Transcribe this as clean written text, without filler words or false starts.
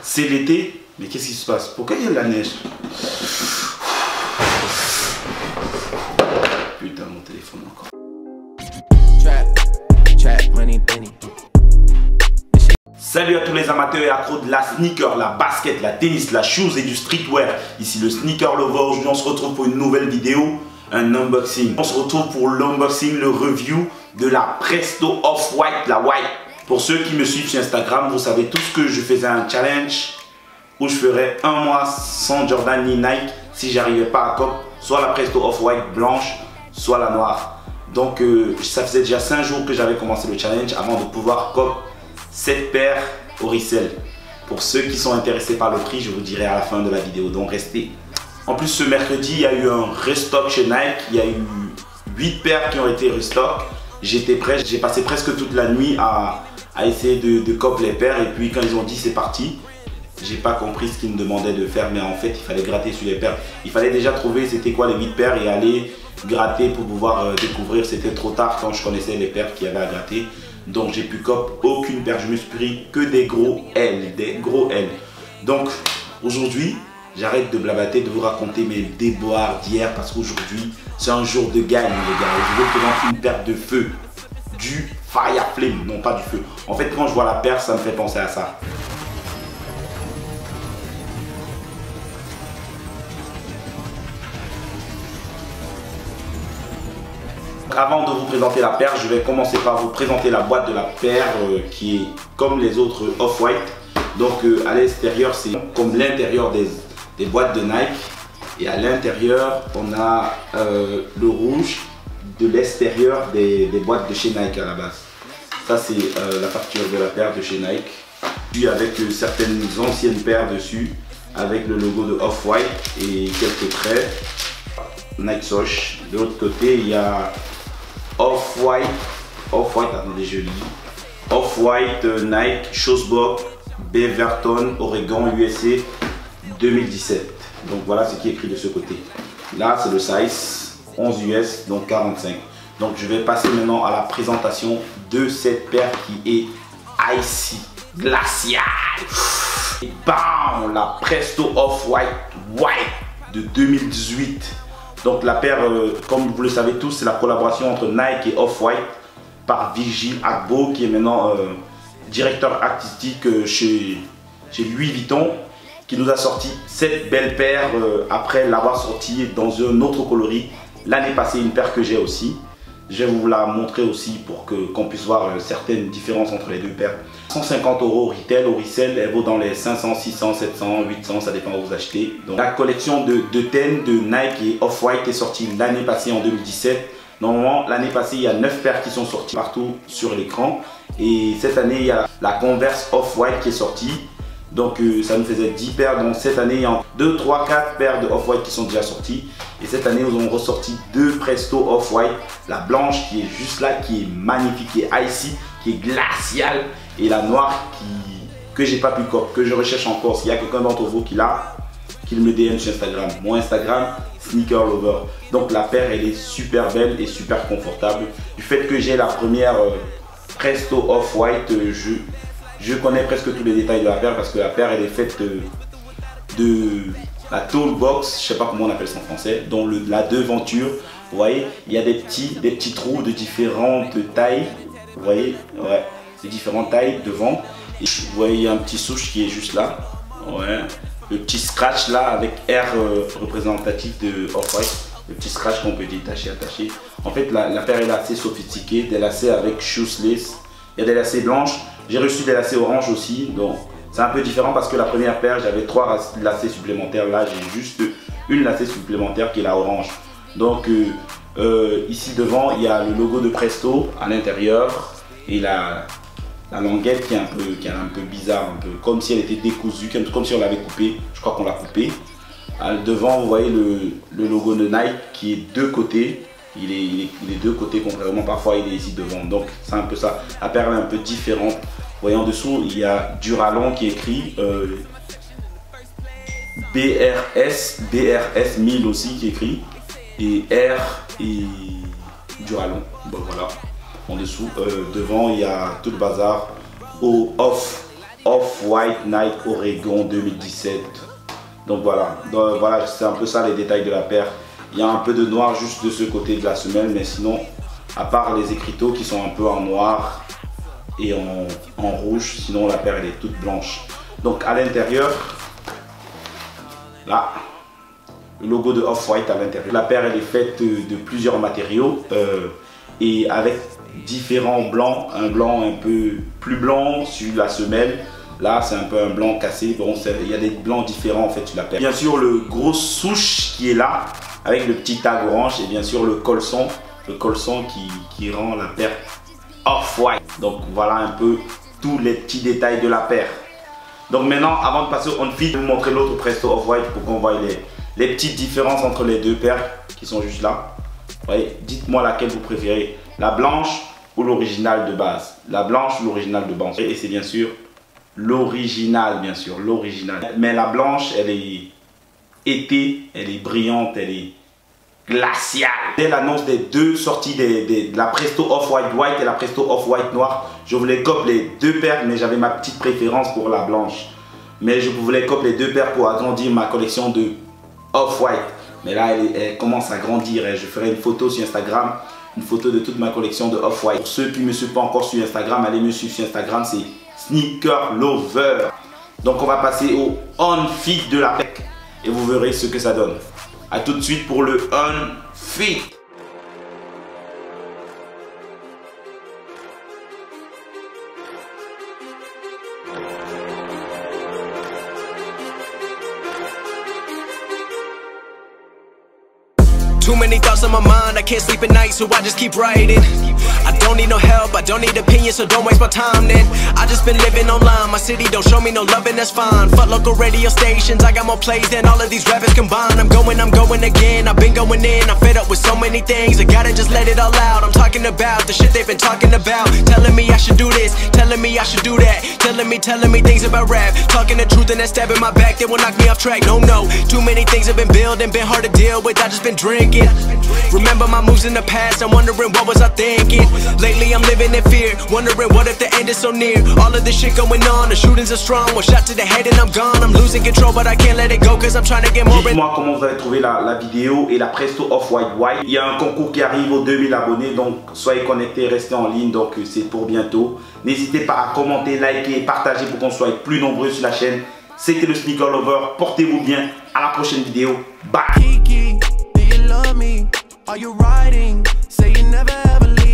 C'est l'été, mais qu'est-ce qui se passe? Pourquoi il y a de la neige? Putain, mon téléphone encore. Salut à tous les amateurs et accros de la sneaker, la basket, la tennis, la shoes et du streetwear. Ici le Sneaker Lover. Aujourd'hui on se retrouve pour une nouvelle vidéo, un unboxing. On se retrouve pour l'unboxing, le review de la Presto Off-White, la white. Pour ceux qui me suivent sur Instagram, vous savez tous que je faisais un challenge où je ferais un mois sans Jordan ni Nike si j'arrivais pas à cop soit la Presto Off-White blanche, soit la noire. Donc ça faisait déjà 5 jours que j'avais commencé le challenge avant de pouvoir cop cette paire au resell. Pour ceux qui sont intéressés par le prix, je vous dirai à la fin de la vidéo, donc restez. En plus ce mercredi, il y a eu un restock chez Nike, il y a eu 8 paires qui ont été restock. J'étais prêt, j'ai passé presque toute la nuit à essayer de cop les paires et puis quand ils ont dit c'est parti, j'ai pas compris ce qu'ils me demandaient de faire, mais en fait il fallait gratter sur les paires. Il fallait déjà trouver c'était quoi les 8 paires et aller gratter pour pouvoir découvrir. C'était trop tard quand je connaissais les paires qu'il y avait à gratter. Donc j'ai pu cop aucune paire, je me suis pris que des gros L, des gros L. Donc aujourd'hui, j'arrête de blabater, de vous raconter mes déboires d'hier parce qu'aujourd'hui, c'est un jour de gagne les gars. Je vais présenter une paire de feu, du Fire Flame, non pas du feu. En fait quand je vois la paire, ça me fait penser à ça. Avant de vous présenter la paire, je vais commencer par vous présenter la boîte de la paire qui est comme les autres Off-White. Donc à l'extérieur, c'est comme l'intérieur des boîtes de Nike. Et à l'intérieur, on a le rouge de l'extérieur des boîtes de chez Nike à la base. Ça, c'est la facture de la paire de chez Nike. Puis avec certaines anciennes paires dessus, avec le logo de Off-White et quelques traits. Nike Soch. De l'autre côté, il y a Off-White, attendez je lis, Off-White Nike Shosbock Beaverton Oregon USA 2017. Donc voilà ce qui est écrit de ce côté. Là c'est le size 11 US, donc 45. Donc je vais passer maintenant à la présentation de cette paire qui est Icy Glacial. Et bam, la Presto Off-White White de 2018. Donc la paire, comme vous le savez tous, c'est la collaboration entre Nike et Off-White par Virgil Abloh qui est maintenant directeur artistique chez Louis Vuitton, qui nous a sorti cette belle paire après l'avoir sortie dans un autre coloris l'année passée, une paire que j'ai aussi. Je vais vous la montrer aussi pour qu'on puisse voir certaines différences entre les deux paires. 150 € retail, au resell elle vaut dans les 500, 600, 700, 800, ça dépend où vous achetez. Donc, la collection de thèmes de Nike et Off-White est sortie l'année passée en 2017. Normalement l'année passée il y a 9 paires qui sont sorties partout sur l'écran. Et cette année il y a la Converse Off-White qui est sortie. Donc ça nous faisait 10 paires, donc cette année il y a 2, 3, 4 paires de Off-White qui sont déjà sorties. Et cette année nous avons ressorti 2 Presto Off-White, la blanche qui est juste là, qui est magnifique, qui est icy, qui est glaciale, et la noire que j'ai pas pu cop, que je recherche encore. S'il y a quelqu'un d'entre vous qui l'a, qu'il me DM sur Instagram. Mon Instagram, Sneaker Lover. Donc la paire elle est super belle et super confortable. Du fait que j'ai la première Presto Off-White, je connais presque tous les détails de la paire parce que la paire elle est faite de la tall box, je sais pas comment on appelle ça en français, dont la devanture, vous voyez, il y a des petits trous de différentes tailles, vous voyez, ouais, de différentes tailles devant. Et vous voyez, il y a un petit souche qui est juste là, ouais, le petit scratch là avec R représentatif de Off-White, le petit scratch qu'on peut détacher, attacher. En fait, la paire est assez sophistiquée, des lacets avec shoeless, il y a des lacets blanches. J'ai reçu des lacets orange aussi, donc c'est un peu différent parce que la première paire j'avais 3 lacets supplémentaires, là j'ai juste une lacet supplémentaire qui est la orange. Donc ici devant il y a le logo de Presto à l'intérieur et la languette qui est un peu bizarre, un peu comme si elle était décousue, comme si on l'avait coupée. Je crois qu'on l'a coupée. Devant vous voyez le logo de Nike qui est de côté. Il est deux côtés, contrairement parfois il est ici devant, donc c'est un peu ça. La paire est un peu différente. Vous voyez en dessous il y a Duralon qui est écrit BRS 1000 aussi qui est écrit, et R et Duralon. Bon voilà, en dessous devant il y a tout le bazar au Off-White Nike Oregon 2017. Donc voilà, c'est un peu ça les détails de la paire. Il y a un peu de noir juste de ce côté de la semelle, mais sinon, à part les écriteaux qui sont un peu en noir et en rouge, sinon la paire elle est toute blanche. Donc à l'intérieur, là, le logo de Off-White à l'intérieur. La paire elle est faite de plusieurs matériaux et avec différents blancs. Un blanc un peu plus blanc sur la semelle. Là c'est un peu un blanc cassé. Bon, il y a des blancs différents en fait sur la paire. Bien sûr le gros souche qui est là avec le petit tag orange et bien sûr le colson qui rend la paire Off-White. Donc voilà un peu tous les petits détails de la paire. Donc maintenant, avant de passer au on-fit, je vais vous montrer l'autre Presto Off-White pour qu'on voit les petites différences entre les deux paires qui sont juste là. Dites-moi laquelle vous préférez, la blanche ou l'original de base. La blanche ou l'original de base. Et c'est bien sûr l'original, l'original. Mais la blanche, elle est été, elle est brillante, elle est glaciale. Dès l'annonce des deux sorties de la Presto Off-White White et la Presto Off-White Noir, je voulais copier les deux paires, mais j'avais ma petite préférence pour la blanche. Mais je voulais copier les deux paires pour agrandir ma collection de Off-White. Mais là, elle commence à grandir. Je ferai une photo sur Instagram, une photo de toute ma collection de Off-White. Pour ceux qui ne me suivent pas encore sur Instagram, allez me suivre sur Instagram, c'est Sneaker Lover. Donc on va passer au on-fit de la paire et vous verrez ce que ça donne. A tout de suite pour le on-fit. Too many thoughts on my mind, I can't sleep at night, so I just keep writing. I don't need no help, I don't need opinions, so don't waste my time then. I just been living online, my city don't show me no love and that's fine. Fuck local radio stations, I got more plays than all of these rappers combined. I'm going again, I've been going in, I'm fed up with so many things. I gotta just let it all out, I'm talking about the shit they've been talking about. Telling me I should do this, telling me I should do that. Telling me things about rap. Talking the truth and that stab in my back, they will knock me off track. No, too many things have been building, been hard to deal with, I just been drinking. Remember my moves in the past, I'm wondering what was I thinking. Lately I'm living in fear, wondering what if the end is so near. All of this shit going on, the shootings are strong. One shot to the head and I'm gone, I'm losing control but I can't let it go cause I'm trying to get more. Dites-moi comment vous avez trouvé la vidéo et la Presto Off-White White. Il y a un concours qui arrive aux 2000 abonnés, donc soyez connectés, restez en ligne, donc c'est pour bientôt. N'hésitez pas à commenter, liker, partager pour qu'on soit plus nombreux sur la chaîne. C'était le Sneaker Lover, portez-vous bien, à la prochaine vidéo, bye. Are you riding? Say you never ever leave.